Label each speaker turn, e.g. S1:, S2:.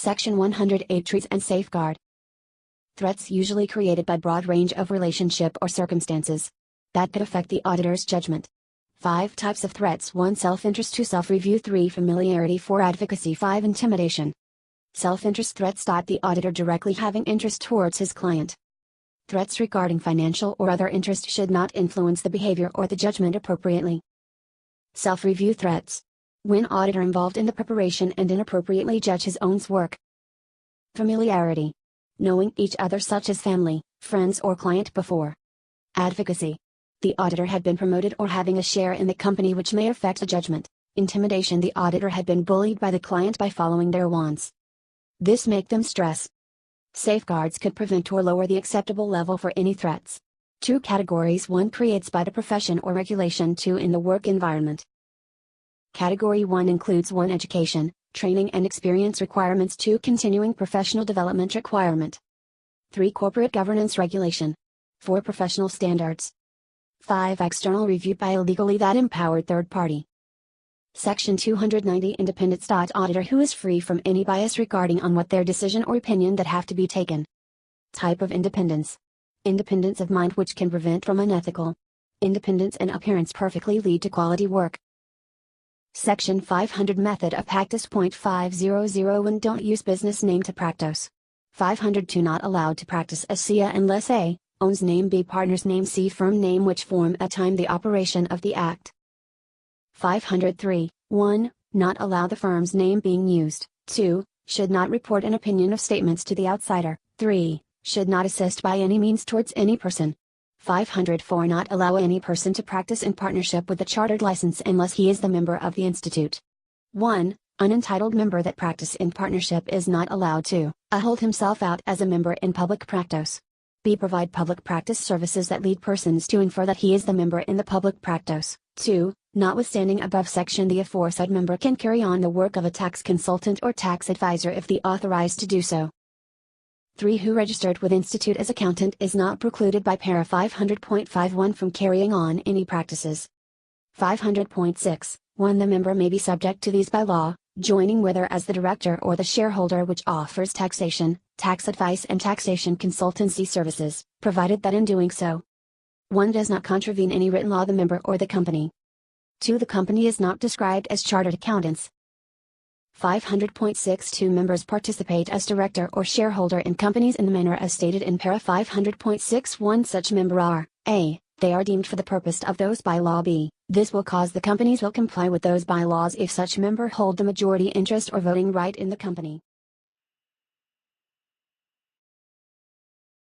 S1: Section 108 treats and safeguard. Threats usually created by broad range of relationship or circumstances that could affect the auditor's judgment. 5 types of threats: 1. Self-interest. 2. Self-review. 3. Familiarity. 4. Advocacy. 5. Intimidation. Self-interest threats. The auditor directly having interest towards his client. Threats regarding financial or other interest should not influence the behavior or the judgment appropriately. Self-review threats. When auditor involved in the preparation and inappropriately judge his own work. Familiarity. Knowing each other such as family, friends or client before. Advocacy. The auditor had been promoted or having a share in the company which may affect a judgment. Intimidation. The auditor had been bullied by the client by following their wants. This make them stress. Safeguards could prevent or lower the acceptable level for any threats. 2 categories: 1. Creates by the profession or regulation. 2. In the work environment. Category 1 includes 1. Education, training and experience requirements. 2. Continuing professional development requirement. 3. Corporate governance regulation. 4. Professional standards. 5. External review by a legally that empowered third party. Section 290 Independence. Auditor who is free from any bias regarding on what their decision or opinion that have to be taken. Type of independence. Independence of mind which can prevent from unethical. Independence and appearance perfectly lead to quality work. Section 500 Method of Practice. 500 Don't use business name to practice. 502 Not allowed to practice as SIA unless A. owns name, B. partner's name, C. firm name which form at time the operation of the act. 503. 1. Not allow the firm's name being used. 2. Should not report an opinion of statements to the outsider. 3. Should not assist by any means towards any person. 504 Not allow any person to practice in partnership with a chartered license unless he is the member of the institute. 1. Unentitled member that practice in partnership is not allowed to hold himself out as a member in public practice. B. Provide public practice services that lead persons to infer that he is the member in the public practice. 2. Notwithstanding above section, the aforesaid member can carry on the work of a tax consultant or tax advisor if the authorized to do so. 3. Who registered with institute as accountant is not precluded by para 500.51 from carrying on any practices. 500.6. 1. The member may be subject to these by law, joining whether as the director or the shareholder which offers taxation, tax advice and taxation consultancy services, provided that in doing so 1. Does not contravene any written law of the member or the company. 2. The company is not described as chartered accountants. 500.62 Members participate as director or shareholder in companies in the manner as stated in para 500.61. Such member are A. They are deemed for the purpose of those by law. B. This will cause the companies will comply with those bylaws if such member hold the majority interest or voting right in the company.